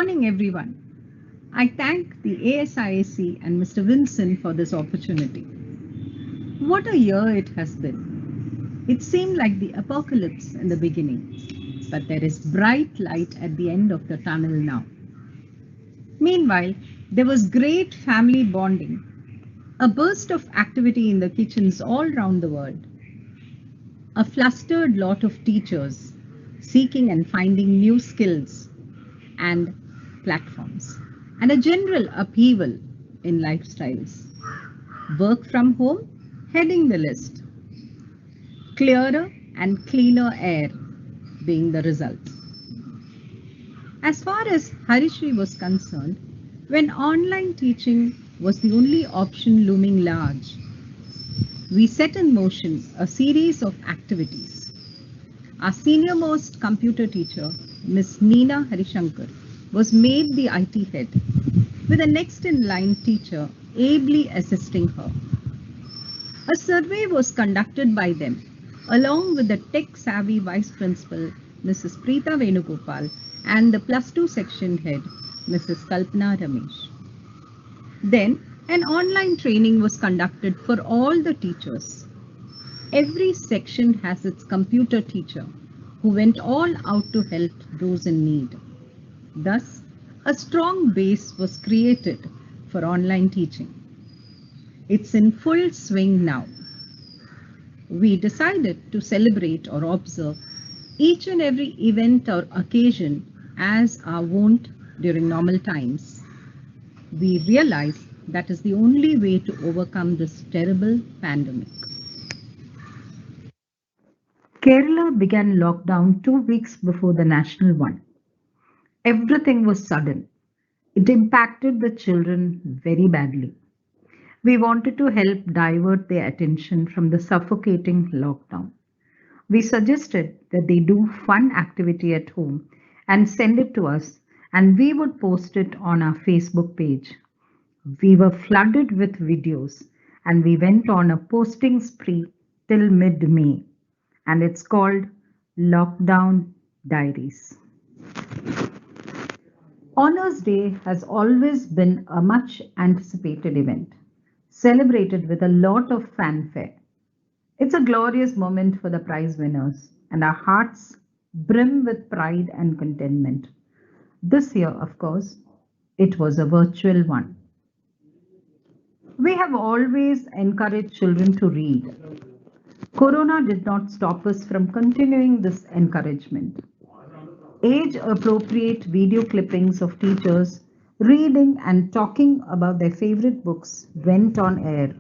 morning, everyone. I thank the ASIAC and Mr. Vinson for this opportunity. What a year it has been. It seemed like the apocalypse in the beginning, but there is bright light at the end of the tunnel now. Meanwhile, there was great family bonding, a burst of activity in the kitchens all round the world, a flustered lot of teachers seeking and finding new skills and platforms, and a general upheaval in lifestyles. Work from home, heading the list. Clearer and cleaner air being the result. As far as Harishri was concerned, when online teaching was the only option looming large, we set in motion a series of activities. Our senior most computer teacher, Miss Meena Harishankar, was made the IT head, with a next in line teacher ably assisting her. A survey was conducted by them, along with the tech-savvy vice principal, Mrs. Preeta Venugopal, and the plus 2 section head, Mrs. Kalpana Ramesh. Then, an online training was conducted for all the teachers. Every section has its computer teacher, who went all out to help those in need. Thus, a strong base was created for online teaching. It's in full swing now. We decided to celebrate or observe each and every event or occasion as our wont during normal times. We realized that is the only way to overcome this terrible pandemic. Kerala began lockdown 2 weeks before the national one. Everything was sudden. It impacted the children very badly. We wanted to help divert their attention from the suffocating lockdown. We suggested that they do fun activity at home and send it to us, and we would post it on our Facebook page. We were flooded with videos, and we went on a posting spree till mid-May, and it's called Lockdown Diaries. Honours Day has always been a much anticipated event, celebrated with a lot of fanfare. It's a glorious moment for the prize winners, and our hearts brim with pride and contentment. This year, of course, it was a virtual one. We have always encouraged children to read. Corona did not stop us from continuing this encouragement. Age appropriate video clippings of teachers reading and talking about their favorite books went on air,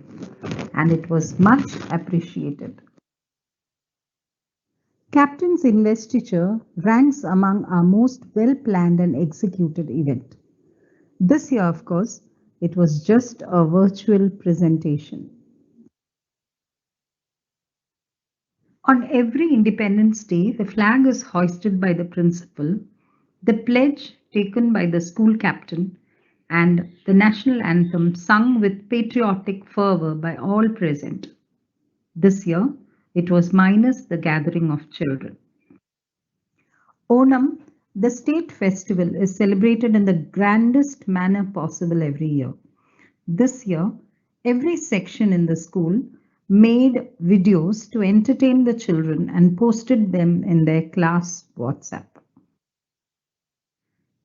and it was much appreciated. Captain's investiture ranks among our most well planned and executed event. This year, of course, it was just a virtual presentation. On every Independence Day, the flag is hoisted by the principal, the pledge taken by the school captain, and the national anthem sung with patriotic fervor by all present. This year, it was minus the gathering of children. Onam, the state festival, is celebrated in the grandest manner possible every year. This year, every section in the school made videos to entertain the children and posted them in their class WhatsApp.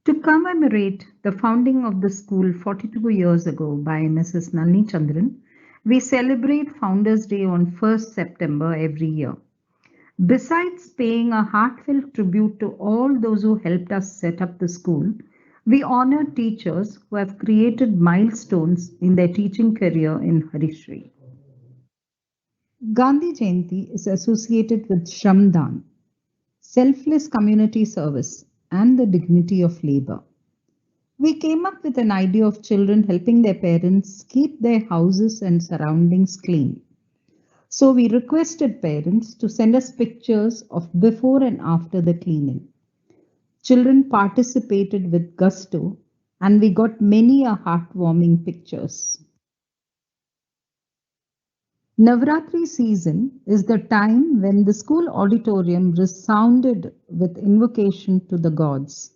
To commemorate the founding of the school 42 years ago by Mrs. Nalini Chandran, we celebrate Founders Day on 1st September every year. Besides paying a heartfelt tribute to all those who helped us set up the school, we honor teachers who have created milestones in their teaching career in Harishri. Gandhi Jayanti is associated with Shramdan, selfless community service, and the dignity of labor. We came up with an idea of children helping their parents keep their houses and surroundings clean. So we requested parents to send us pictures of before and after the cleaning. Children participated with gusto, and we got many a heartwarming pictures. Navratri season is the time when the school auditorium resounded with invocation to the gods.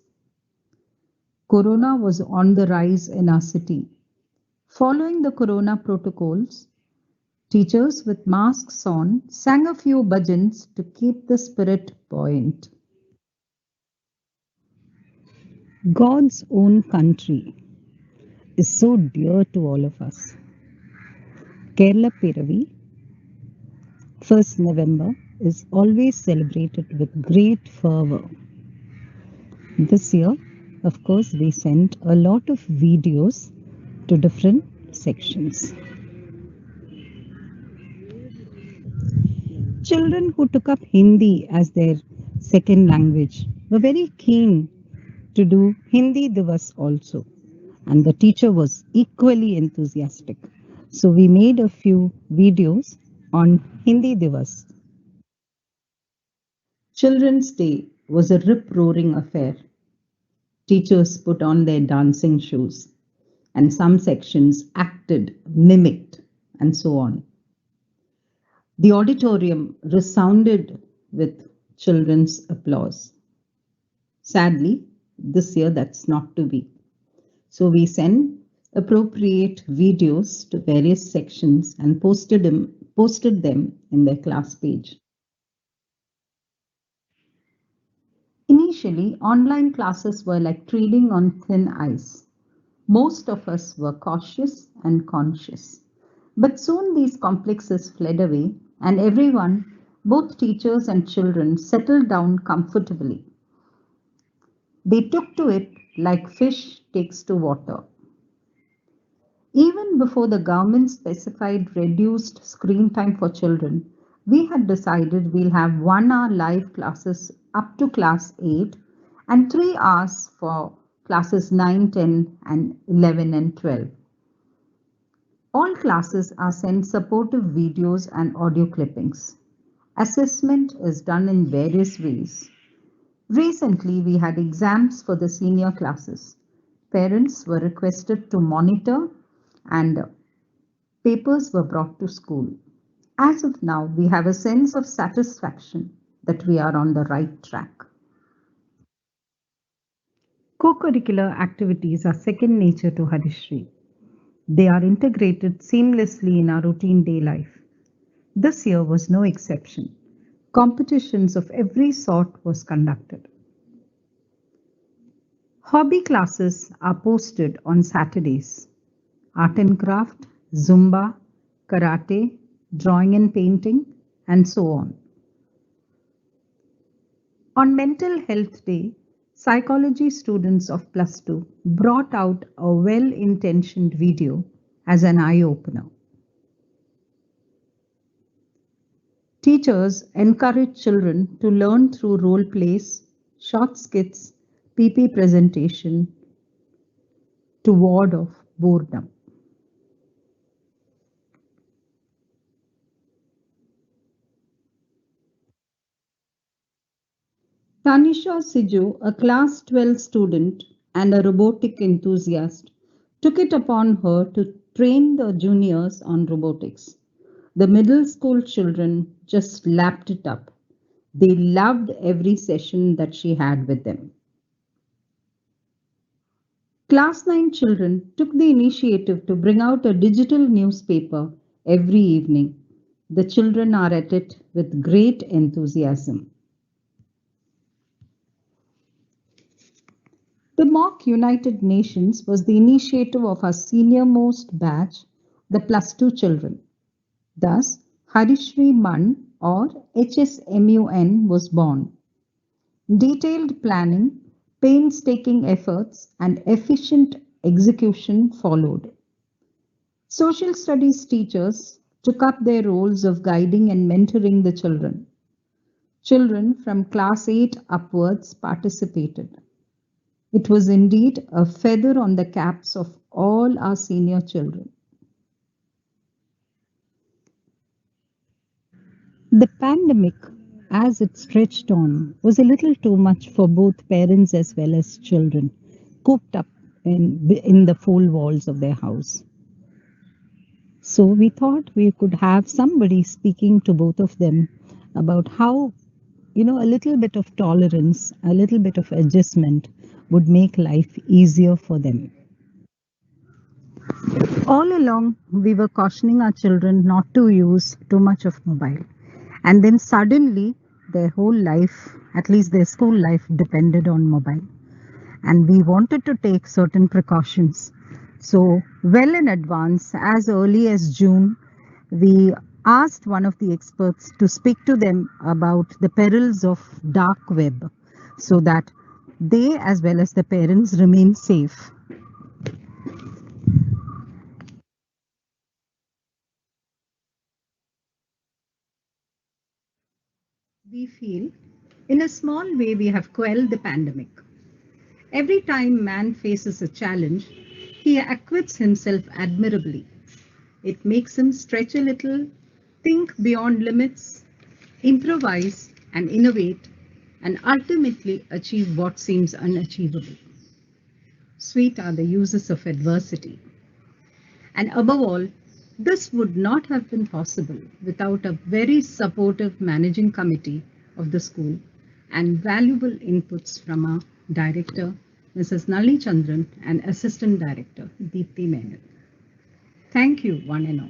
Corona was on the rise in our city. Following the corona protocols, teachers with masks on sang a few bhajans to keep the spirit buoyant. God's own country is so dear to all of us. Kerala Piravi, 1st November, is always celebrated with great fervor. This year, of course, we sent a lot of videos to different sections. Children who took up Hindi as their second language were very keen to do Hindi Divas also, and the teacher was equally enthusiastic. So we made a few videos on Hindi Divas. Children's Day was a rip roaring affair. Teachers put on their dancing shoes, and some sections acted, mimicked, and so on. The auditorium resounded with children's applause. Sadly, this year that's not to be. So we sent appropriate videos to various sections and posted them in their class page. Initially, online classes were like treading on thin ice. Most of us were cautious and conscious. But soon these complexes fled away, and everyone, both teachers and children, settled down comfortably. They took to it like fish takes to water. Even before the government specified reduced screen time for children, we had decided we'll have 1 hour live classes up to class 8 and 3 hours for classes 9, 10, and 11 and 12. All classes are sent supportive videos and audio clippings. Assessment is done in various ways. Recently, we had exams for the senior classes. Parents were requested to monitor and papers were brought to school. As of now, we have a sense of satisfaction that we are on the right track. Co-curricular activities are second nature to Harishri. They are integrated seamlessly in our routine day life. This year was no exception. Competitions of every sort was conducted. Hobby classes are posted on Saturdays. Art and craft, Zumba, karate, drawing and painting, and so on. On Mental Health Day, psychology students of Plus 2 brought out a well-intentioned video as an eye-opener. Teachers encourage children to learn through role plays, short skits, PP presentation to ward off boredom. Tanisha Siju, a class 12 student and a robotic enthusiast, took it upon her to train the juniors on robotics. The middle school children just lapped it up. They loved every session that she had with them. Class 9 children took the initiative to bring out a digital newspaper every evening. The children are at it with great enthusiasm. The Mock United Nations was the initiative of our senior-most batch, the Plus 2 children. Thus, Harishri Mann or HSMUN was born. Detailed planning, painstaking efforts, and efficient execution followed. Social studies teachers took up their roles of guiding and mentoring the children. Children from class 8 upwards participated. It was indeed a feather on the caps of all our senior children. The pandemic, as it stretched on, was a little too much for both parents as well as children, cooped up in the four walls of their house. So we thought we could have somebody speaking to both of them about how, a little bit of tolerance, a little bit of adjustment would make life easier for them. All along, we were cautioning our children not to use too much of mobile. And then suddenly, their whole life, at least their school life, depended on mobile. And we wanted to take certain precautions. So, well in advance, as early as June, we asked one of the experts to speak to them about the perils of dark web so that they as well as the parents remain safe. We feel, in a small way, we have quelled the pandemic. Every time man faces a challenge, he acquits himself admirably. It makes him stretch a little, think beyond limits, improvise and innovate, and ultimately achieve what seems unachievable. Sweet are the uses of adversity. And above all, this would not have been possible without a very supportive managing committee of the school and valuable inputs from our director, Mrs. Nalini Chandran, and assistant director, Deepthi Menon. Thank you, one and all.